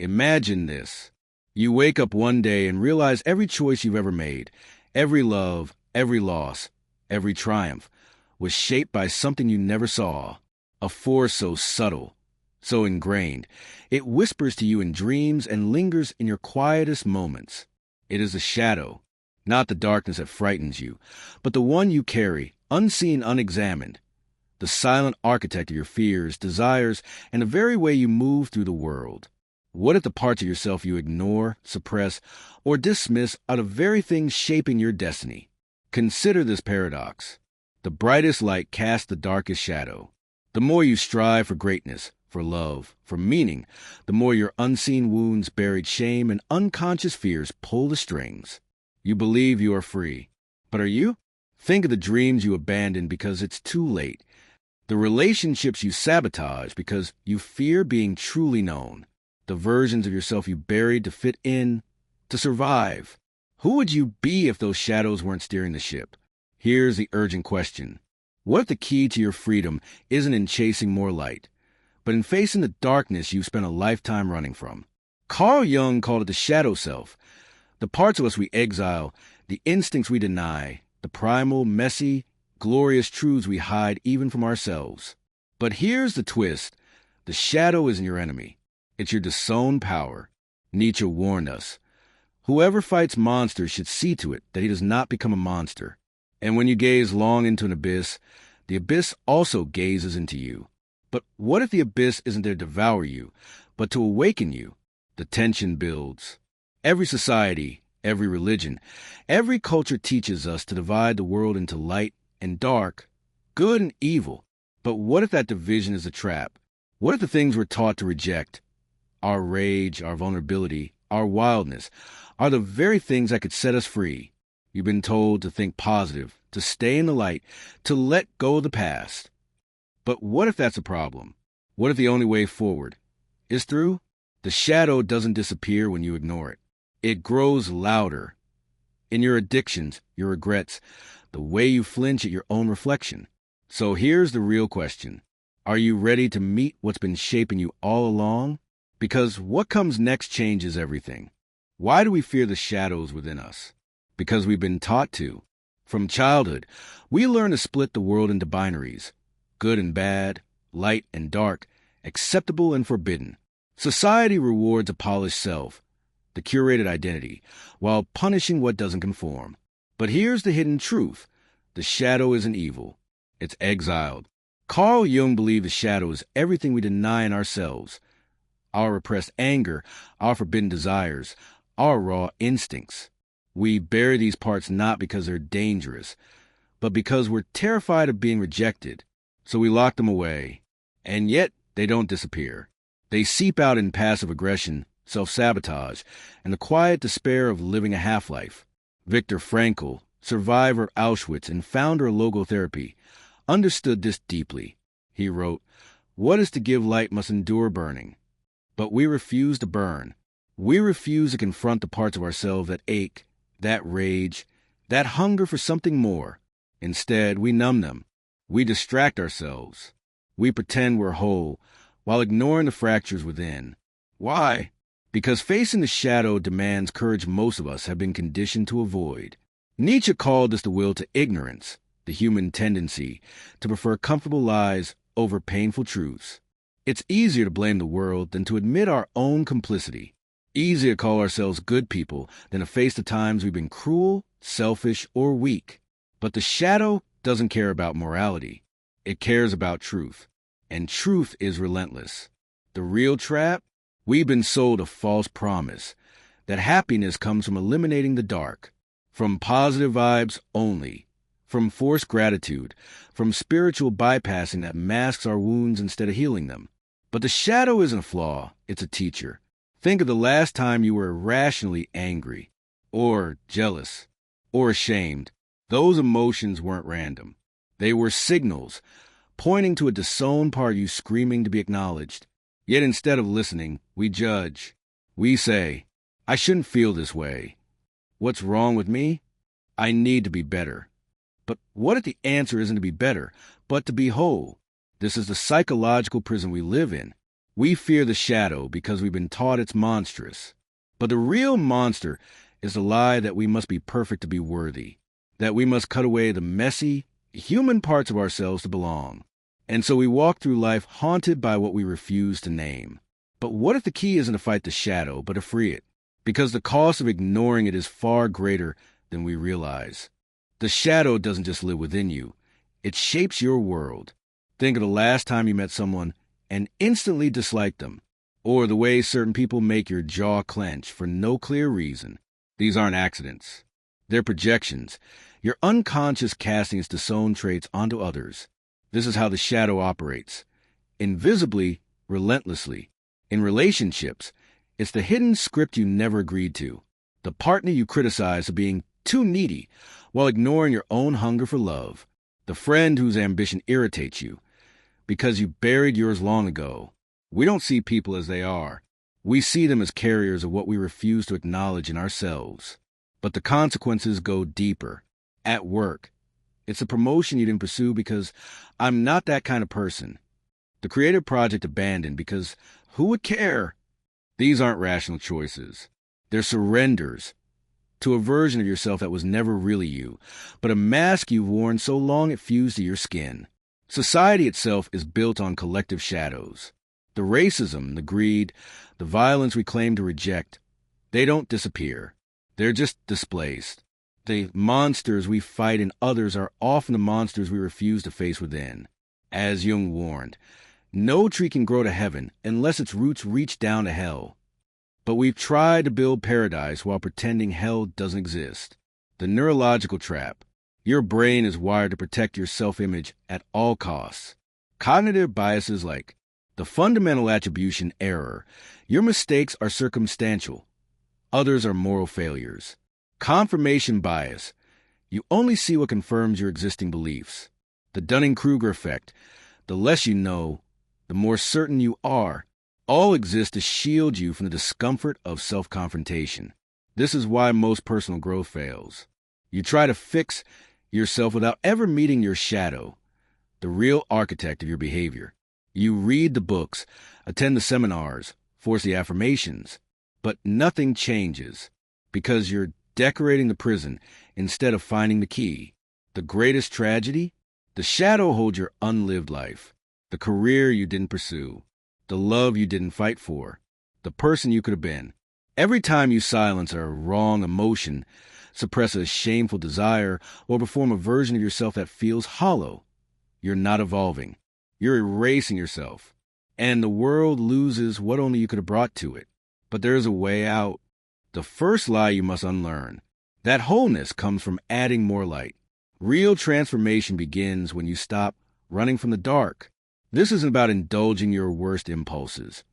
Imagine this. You wake up one day and realize every choice you've ever made, every love, every loss, every triumph, was shaped by something you never saw, a force so subtle, so ingrained. It whispers to you in dreams and lingers in your quietest moments. It is a shadow, not the darkness that frightens you, but the one you carry, unseen, unexamined, the silent architect of your fears, desires, and the very way you move through the world. What if the parts of yourself you ignore, suppress, or dismiss are the very things shaping your destiny? Consider this paradox. The brightest light casts the darkest shadow. The more you strive for greatness, for love, for meaning, the more your unseen wounds, buried shame, and unconscious fears pull the strings. You believe you are free. But are you? Think of the dreams you abandon because it's too late. The relationships you sabotage because you fear being truly known. The versions of yourself you buried to fit in, to survive. Who would you be if those shadows weren't steering the ship? Here's the urgent question. What if the key to your freedom isn't in chasing more light, but in facing the darkness you've spent a lifetime running from? Carl Jung called it the shadow self, the parts of us we exile, the instincts we deny, the primal, messy, glorious truths we hide even from ourselves. But here's the twist. The shadow isn't your enemy. It's your disowned power. Nietzsche warned us. Whoever fights monsters should see to it that he does not become a monster. And when you gaze long into an abyss, the abyss also gazes into you. But what if the abyss isn't there to devour you, but to awaken you? The tension builds. Every society, every religion, every culture teaches us to divide the world into light and dark, good and evil. But what if that division is a trap? What if the things we're taught to reject, our rage, our vulnerability, our wildness, are the very things that could set us free? You've been told to think positive, to stay in the light, to let go of the past. But what if that's a problem? What if the only way forward is through? The shadow doesn't disappear when you ignore it. It grows louder. In your addictions, your regrets, the way you flinch at your own reflection. So here's the real question. Are you ready to meet what's been shaping you all along? Because what comes next changes everything. Why do we fear the shadows within us? Because we've been taught to. From childhood, we learn to split the world into binaries. Good and bad, light and dark, acceptable and forbidden. Society rewards a polished self, the curated identity, while punishing what doesn't conform. But here's the hidden truth. The shadow isn't evil. It's exiled. Carl Jung believed the shadow is everything we deny in ourselves. Our repressed anger, our forbidden desires, our raw instincts. We bury these parts not because they're dangerous, but because we're terrified of being rejected. So we lock them away. And yet, they don't disappear. They seep out in passive aggression, self-sabotage, and the quiet despair of living a half-life. Viktor Frankl, survivor of Auschwitz and founder of logotherapy, understood this deeply. He wrote, "What is to give light must endure burning. But we refuse to burn. We refuse to confront the parts of ourselves that ache, that rage, that hunger for something more. Instead, we numb them. We distract ourselves. We pretend we're whole, while ignoring the fractures within. Why? Because facing the shadow demands courage most of us have been conditioned to avoid. Nietzsche called this the will to ignorance, the human tendency to prefer comfortable lies over painful truths. It's easier to blame the world than to admit our own complicity. Easier to call ourselves good people than to face the times we've been cruel, selfish, or weak. But the shadow doesn't care about morality. It cares about truth. And truth is relentless. The real trap? We've been sold a false promise that happiness comes from eliminating the dark, from positive vibes only, from forced gratitude, from spiritual bypassing that masks our wounds instead of healing them. But the shadow isn't a flaw, it's a teacher. Think of the last time you were irrationally angry, or jealous, or ashamed. Those emotions weren't random. They were signals, pointing to a disowned part of you screaming to be acknowledged. Yet instead of listening, we judge. We say, I shouldn't feel this way. What's wrong with me? I need to be better. But what if the answer isn't to be better, but to be whole? This is the psychological prison we live in. We fear the shadow because we've been taught it's monstrous. But the real monster is the lie that we must be perfect to be worthy, that we must cut away the messy, human parts of ourselves to belong. And so we walk through life haunted by what we refuse to name. But what if the key isn't to fight the shadow, but to free it? Because the cost of ignoring it is far greater than we realize. The shadow doesn't just live within you. It shapes your world. Think of the last time you met someone and instantly disliked them, or the way certain people make your jaw clench for no clear reason. These aren't accidents. They're projections. Your unconscious casting its disowned traits onto others. This is how the shadow operates. Invisibly, relentlessly. In relationships, it's the hidden script you never agreed to. The partner you criticize for being too needy while ignoring your own hunger for love. The friend whose ambition irritates you because you buried yours long ago. We don't see people as they are. We see them as carriers of what we refuse to acknowledge in ourselves. But the consequences go deeper. At work, it's a promotion you didn't pursue because I'm not that kind of person. The creative project abandoned because who would care? These aren't rational choices. They're surrenders to a version of yourself that was never really you, but a mask you've worn so long it fused to your skin. Society itself is built on collective shadows. The racism, the greed, the violence we claim to reject, they don't disappear. They're just displaced. The monsters we fight in others are often the monsters we refuse to face within. As Jung warned, no tree can grow to heaven unless its roots reach down to hell. But we've tried to build paradise while pretending hell doesn't exist. The neurological trap. Your brain is wired to protect your self-image at all costs. Cognitive biases like the fundamental attribution error. Your mistakes are circumstantial. Others are moral failures. Confirmation bias. You only see what confirms your existing beliefs. The Dunning-Kruger effect. The less you know, the more certain you are. All exist to shield you from the discomfort of self-confrontation. This is why most personal growth fails. You try to fix yourself without ever meeting your shadow, the real architect of your behavior. You read the books, attend the seminars, force the affirmations, but nothing changes because you're decorating the prison instead of finding the key. The greatest tragedy? The shadow holds your unlived life, the career you didn't pursue, the love you didn't fight for, the person you could have been. Every time you silence a wrong emotion, suppress a shameful desire, or perform a version of yourself that feels hollow, you're not evolving. You're erasing yourself. And the world loses what only you could have brought to it. But there is a way out. The first lie you must unlearn. That wholeness comes from adding more light. Real transformation begins when you stop running from the dark. This isn't about indulging your worst impulses.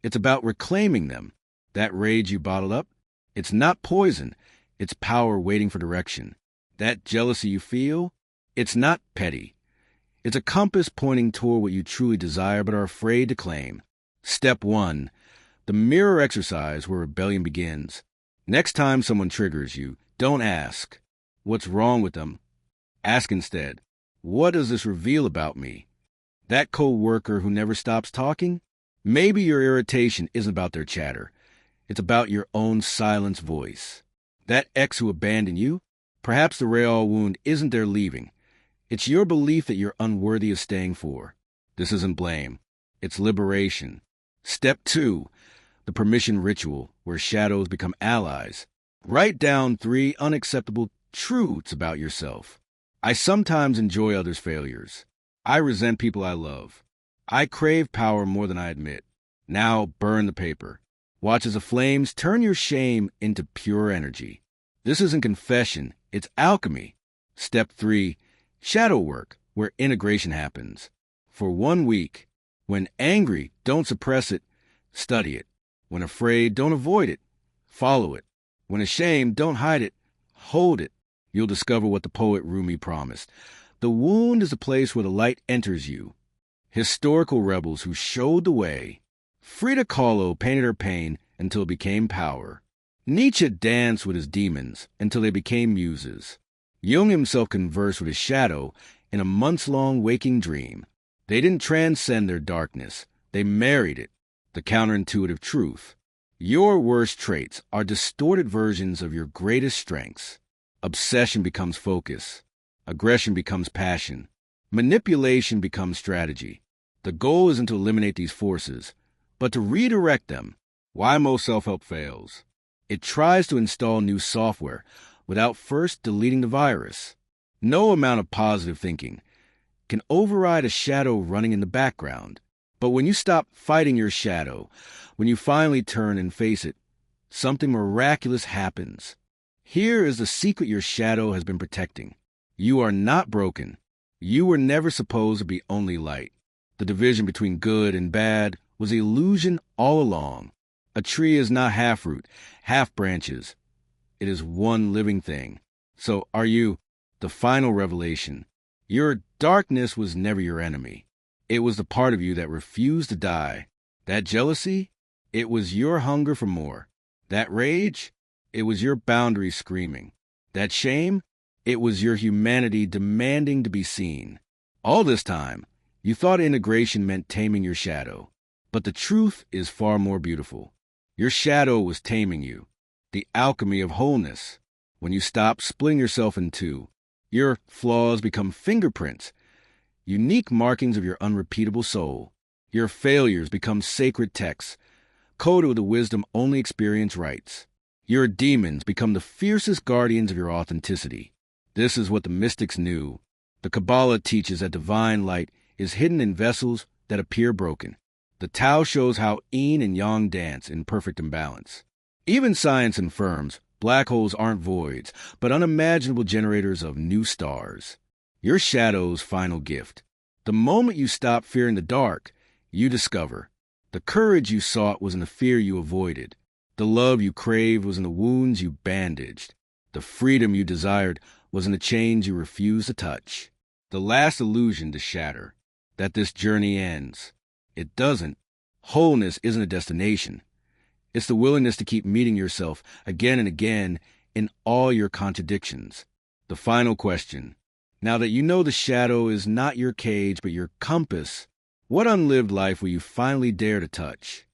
It's about reclaiming them. That rage you bottled up, it's not poison. It's power waiting for direction. That jealousy you feel, it's not petty. It's a compass pointing toward what you truly desire but are afraid to claim. Step 1. The mirror exercise where rebellion begins. Next time someone triggers you, don't ask, what's wrong with them? Ask instead, what does this reveal about me? That co-worker who never stops talking? Maybe your irritation isn't about their chatter. It's about your own silenced voice. That ex who abandoned you? Perhaps the real wound isn't their leaving. It's your belief that you're unworthy of staying for. This isn't blame. It's liberation. Step 2. The permission ritual, where shadows become allies. Write down 3 unacceptable truths about yourself. I sometimes enjoy others' failures. I resent people I love. I crave power more than I admit. Now burn the paper. Watch as the flames turn your shame into pure energy. This isn't confession, it's alchemy. Step 3. Shadow work, where integration happens. For 1 week. When angry, don't suppress it, study it. When afraid, don't avoid it, follow it. When ashamed, don't hide it, hold it. You'll discover what the poet Rumi promised. The wound is the place where the light enters you. Historical rebels who showed the way. Frida Kahlo painted her pain until it became power. Nietzsche danced with his demons until they became muses. Jung himself conversed with his shadow in a months-long waking dream. They didn't transcend their darkness. They married it, the counterintuitive truth. Your worst traits are distorted versions of your greatest strengths. Obsession becomes focus. Aggression becomes passion. Manipulation becomes strategy. The goal isn't to eliminate these forces, but to redirect them. Why most self-help fails? It tries to install new software without first deleting the virus. No amount of positive thinking can override a shadow running in the background. But when you stop fighting your shadow, when you finally turn and face it, something miraculous happens. Here is the secret your shadow has been protecting. You are not broken. You were never supposed to be only light. The division between good and bad was an illusion all along. A tree is not half root, half branches. It is one living thing. So are you. The final revelation. Your darkness was never your enemy. It was the part of you that refused to die. That jealousy? It was your hunger for more. That rage? It was your boundaries screaming. That shame? It was your humanity demanding to be seen. All this time, you thought integration meant taming your shadow. But the truth is far more beautiful. Your shadow was taming you. The alchemy of wholeness. When you stop splitting yourself in two, your flaws become fingerprints, unique markings of your unrepeatable soul. Your failures become sacred texts, coded with the wisdom only experience writes. Your demons become the fiercest guardians of your authenticity. This is what the mystics knew. The Kabbalah teaches that divine light is hidden in vessels that appear broken. The Tao shows how yin and yang dance in perfect imbalance. Even science confirms black holes aren't voids, but unimaginable generators of new stars. Your shadow's final gift. The moment you stop fearing the dark, you discover. The courage you sought was in the fear you avoided. The love you craved was in the wounds you bandaged. The freedom you desired was in the chains you refused to touch. The last illusion to shatter, that this journey ends. It doesn't. Wholeness isn't a destination. It's the willingness to keep meeting yourself again and again in all your contradictions. The final question. Now that you know the shadow is not your cage but your compass, what unlived life will you finally dare to touch?